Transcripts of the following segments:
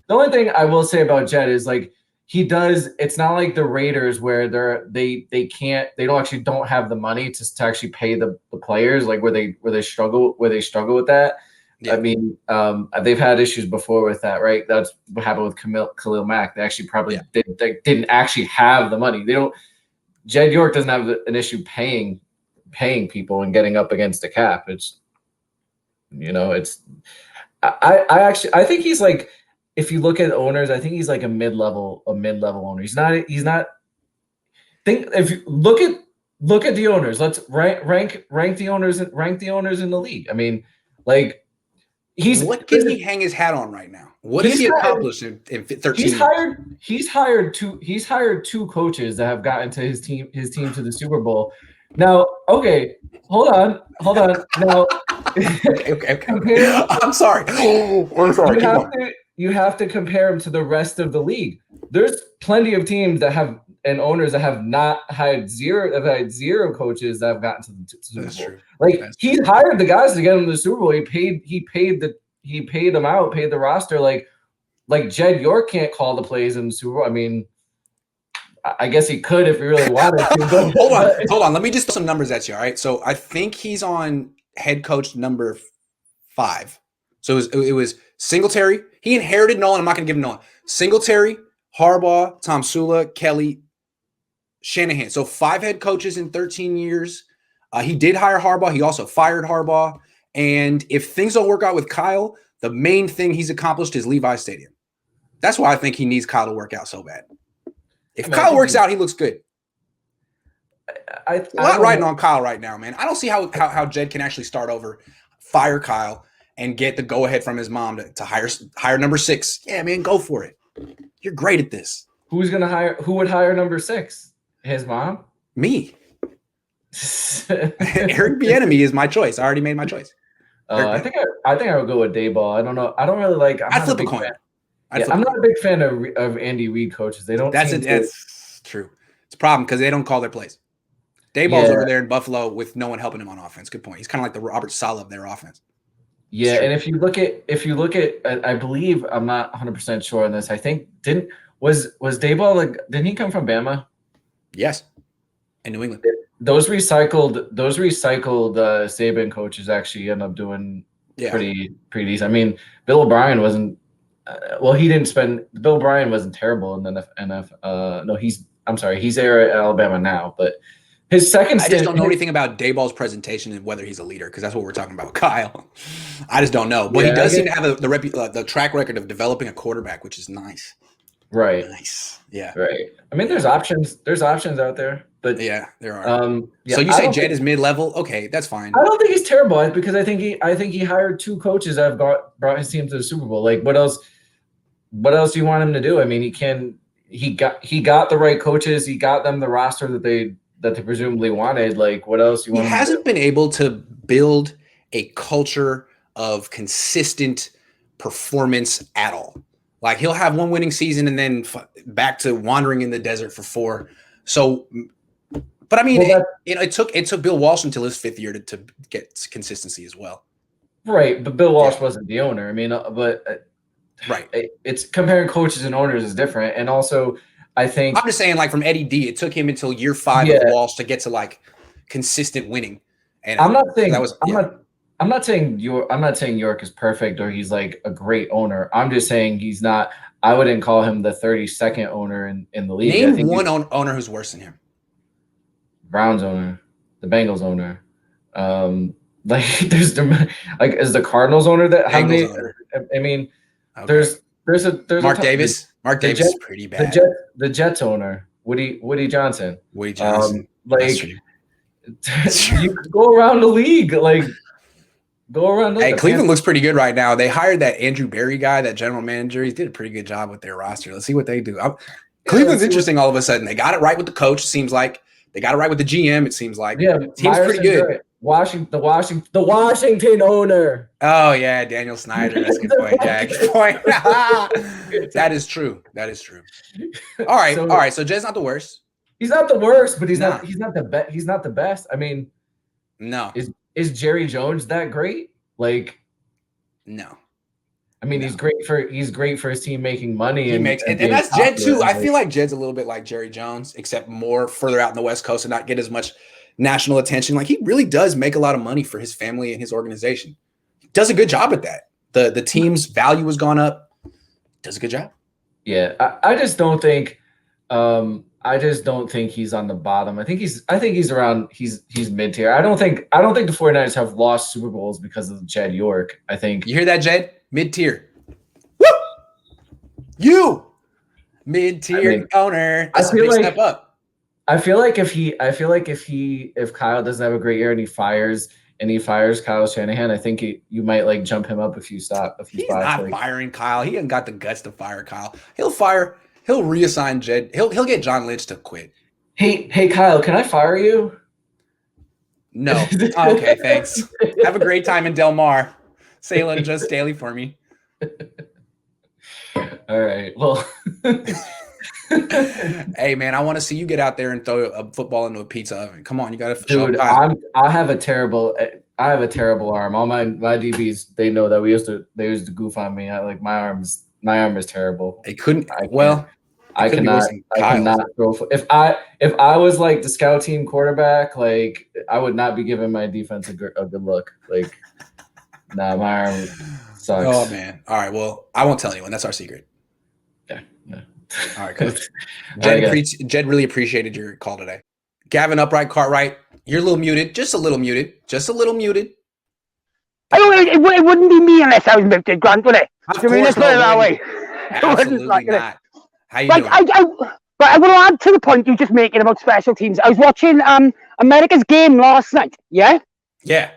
The only thing I will say about Jed is like he does. It's not like the Raiders where they don't have the money to actually pay the players like where they struggle with that. I Yeah. mean, they've had issues before with that, right? That's what happened with Khalil Mack. They actually Yeah. they didn't actually have the money. They don't. Jed York doesn't have an issue paying people and getting up against the cap. It's it's I think he's like, if you look at owners, I think he's like a mid-level owner. He's not think if you look at the owners, let's rank the owners in the league. I mean, like he's What can he hang his hat on right now? What has he's he hired, accomplished in 13 years? he's hired two coaches that have gotten to his team to the Super Bowl. Now, okay, hold on. Now Okay. compare I'm sorry. I'm sorry. Keep going. you have to compare him to the rest of the league. There's plenty of teams that have and owners that have not had zero coaches that have gotten to the Super That's Bowl. true. Like That's he true. hired the guys to get him to the Super Bowl. He paid them out, paid the roster. Like Jed York can't call the plays in the Super Bowl. I mean, I guess he could if he really wanted to. Hold on. Let me just throw some numbers at you. All right. So I think he's on head coach number 5. So it was Singletary. He inherited Nolan. I'm not going to give him Nolan. Singletary, Harbaugh, Tom Sula, Kelly, Shanahan. So 5 head coaches in 13 years. He did hire Harbaugh. He also fired Harbaugh. And if things don't work out with Kyle, the main thing he's accomplished is Levi Stadium. That's why I think he needs Kyle to work out so bad. If Kyle works out, he looks good. I'm not riding on Kyle right now, man. I don't see how Jed can actually start over, fire Kyle, and get the go-ahead from his mom to hire number 6. Yeah, man, go for it. You're great at this. Who would hire number 6? His mom? Me. Eric Bieniemy is my choice. I already made my choice. I think I would go with Dayball. I don't know. I don't really like. I'd flip a coin. I'm not a big fan of Andy Reid coaches. They don't. That's true. It's a problem because they don't call their plays. Dayball's over there in Buffalo with no one helping him on offense. Good point. He's kind of like the Robert Saleh of their offense. Yeah, and if you look at, I believe I'm not 100% sure on this. I think was Dayball didn't he come from Bama? Yes, in New England. Those recycled Saban coaches actually end up doing pretty decent. I mean, Bill O'Brien wasn't. Bill O'Brien wasn't terrible in the NFL. No, he's there at Alabama now, but his second. I just don't know anything about Dayball's presentation and whether he's a leader because that's what we're talking about with Kyle. I just don't know, but he does seem to have the track record of developing a quarterback, which is nice. Right. Nice. Yeah. Right. I mean, there's options. There's options out there, but yeah, there are. So you say Jed is mid-level? Okay, that's fine. I don't think he's terrible because I think he hired 2 coaches that have brought his team to the Super Bowl. Like, what else do you want him to do? I mean, he got the right coaches. He got them the roster that they presumably wanted. Like, what else do you want? He hasn't been able to build a culture of consistent performance at all. Like he'll have one winning season and then back to wandering in the desert for 4. So, but I mean, it took Bill Walsh until his 5th year to get consistency as well. Right, but Bill Walsh wasn't the owner. I mean, but right, it's comparing coaches and owners is different, and also I think I'm just saying, like from Eddie D, it took him until year 5 of Walsh to get to like consistent winning. And I'm not saying I'm not saying York is perfect or he's like a great owner. I'm just saying he's not. I wouldn't call him the 32nd owner in the league. Name one owner who's worse than him. Browns owner, the Bengals owner. Like there's is the Cardinals owner that how many? I mean, there's Mark Davis. Mark Davis is pretty bad. The Jets owner, Woody Johnson. Woody Johnson. You could go around the league, Hey, Cleveland looks pretty good right now. They hired that Andrew Berry guy, that general manager. He did a pretty good job with their roster. Let's see what they do. Cleveland's interesting all of a sudden. They got it right with the coach, it seems like. They got it right with the GM, it seems like. Yeah, team's pretty good. Right. The Washington owner. Oh, yeah, Daniel Snyder. That's a good point. Yeah, good point. That is true. All right. So Jed's not the worst. He's not the worst, but he's not the best. He's not the best. I mean, no. Is Jerry Jones that great? Like, no. I mean, he's great for his team making money. He makes, and that's Jed too. I feel like Jed's a little bit like Jerry Jones, except more further out in the West Coast and not get as much national attention. Like he really does make a lot of money for his family and his organization. He does a good job at that. The team's value has gone up. Does a good job. Yeah, I just don't think he's on the bottom. I think he's around he's mid tier. I don't think the 49ers have lost Super Bowls because of Jed York. I think you hear that, Jed? Mid tier. Woo! You mid tier owner. That's a big step up. I feel like if Kyle doesn't have a great year and he fires Kyle Shanahan, I think you might like jump him up a few spots. He's not firing Kyle. He hasn't got the guts to fire Kyle. He'll reassign Jed. He'll get John Lynch to quit. Hey Kyle, can I fire you? No. Okay, thanks. Have a great time in Del Mar. Say hello to Joe Staley for me. All right. Well, hey man, I want to see you get out there and throw a football into a pizza oven. Come on, you got to. Dude, I have a terrible arm. All my DBs, they know that they used to goof on me. My arm is terrible. I cannot throw. If I was like the scout team quarterback, like I would not be giving my defense a good look. Like, nah, my arm sucks. Oh man. All right. Well, I won't tell anyone. That's our secret. Yeah. All right, cool. Jed really appreciated your call today. Gavin, Upright, Cartwright, you're a little muted. Just a little muted. I don't. It wouldn't be me unless I was muted, Grant, would it? Of course, let's put it that way. Absolutely not. How you doing? But I want to add to the point you just making about special teams. I was watching America's game last night. Yeah. Yeah.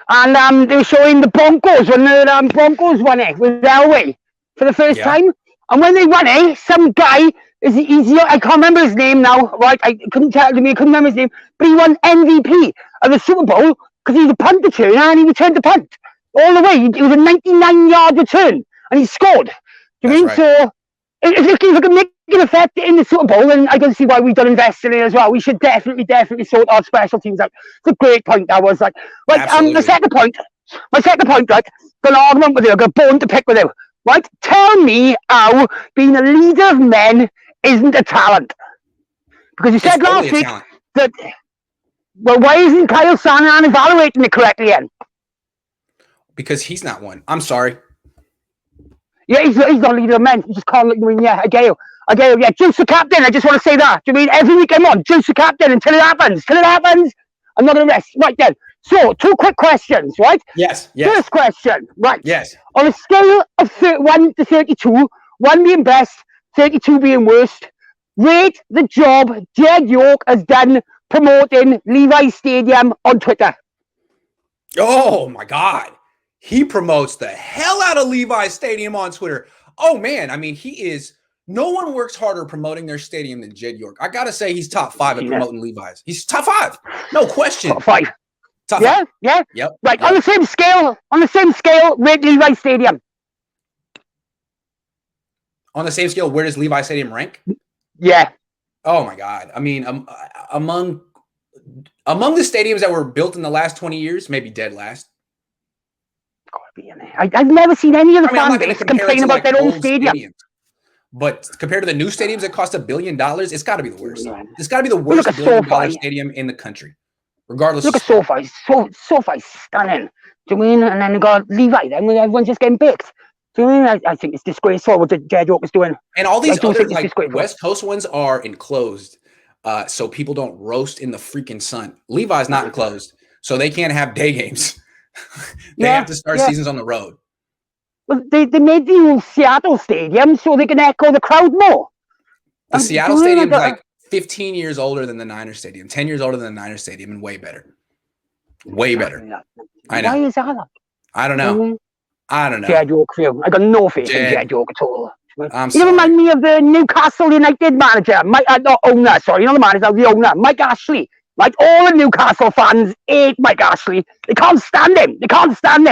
And they were showing the Broncos when the Broncos won it with Elway for the first time. And when they won it, some guy I can't remember his name now, right? I couldn't remember his name, but he won MVP of the Super Bowl because he was a punt returner and he returned the punt all the way. It was a 99-yard return and he scored. Do you mean? Right. So if we can make an effect in the Super Bowl, then I can see why we don't invest in it as well. We should definitely sort our special teams out. It's a great point that was. My second point, right? Got an argument with you. I got a bone to pick with you. Right? Tell me how being a leader of men isn't a talent. Because you said last week that, well, why isn't Kyle Shanahan evaluating it correctly then? Because he's not one. I'm sorry. Yeah, he's not a leader of men. He just can't look. Yeah, I get you. Yeah, juice the captain. I just want to say that. Do you mean every week I'm on? Juice the captain until it happens. I'm not going to rest. Right then. So, 2 quick questions, right? Yes. First question, right? Yes. On a scale of 1 to 32, 1 being best, 32 being worst, rate the job Jed York has done promoting Levi's Stadium on Twitter. Oh, my God. He promotes the hell out of Levi's Stadium on Twitter. Oh, man. I mean, no one works harder promoting their stadium than Jed York. I got to say he's top 5 at promoting Levi's. He's top 5. No question. Top 5. Yeah. Yep. Right. On the same scale, rate Levi Stadium. On the same scale, where does Levi Stadium rank? Yeah. Oh my God. I mean, among the stadiums that were built in the last 20 years, maybe dead last. Gotta be in there. I've never seen any of the fan base complain about their own stadium. But compared to the new stadiums that cost $1 billion, it's got to be the worst. It's got to be the worst $1 billion stadium in the country. Regardless, look at SoFi. SoFi's stunning. Do you mean? And then you got Levi. Then everyone's just getting baked. Do you mean? I think it's disgraceful what Jed York is doing. And all these other West Coast ones are enclosed, so people don't roast in the freaking sun. Levi's not enclosed, so they can't have day games. They have to start seasons on the road. Well, they made the new Seattle Stadium so they can echo the crowd more. The Seattle Stadium's like 15 years older than the Niners Stadium, 10 years older than the Niners Stadium, and way better. Way better. I know. Why is that? I don't know. Jed York for you. I got no faith in Jed York at all. I'm sorry. You remind me of the Newcastle United manager, not the manager, the owner, Mike Ashley. Like all the Newcastle fans hate Mike Ashley. They can't stand him.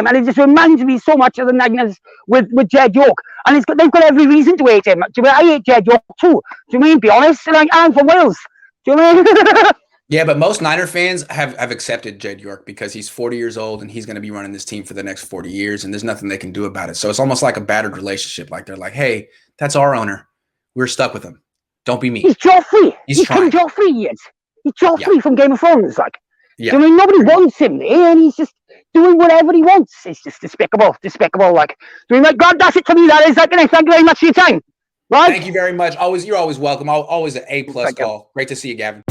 And it just reminds me so much of the Niners with Jed York. And they've got every reason to hate him. Do you mean? I hate Jed York too. Do you mean? Be honest. Like, I'm from Wales. Do you mean? Yeah, but most Niner fans have accepted Jed York because he's 40 years old and he's going to be running this team for the next 40 years, and there's nothing they can do about it. So it's almost like a battered relationship. Like they're like, hey, that's our owner. We're stuck with him. Don't be me. He's Joffrey. He's King Joffrey, he is. He's Joffrey from Game of Thrones, like. Yeah. Do you know what I mean? Nobody wants him there, and he's just doing whatever he wants. It's just despicable, like. Do you like, God, that's it to me, that is. Like, thank you very much for your time. Right? Thank you very much. You're always welcome. Always an A+ call. Great to see you, Gavin.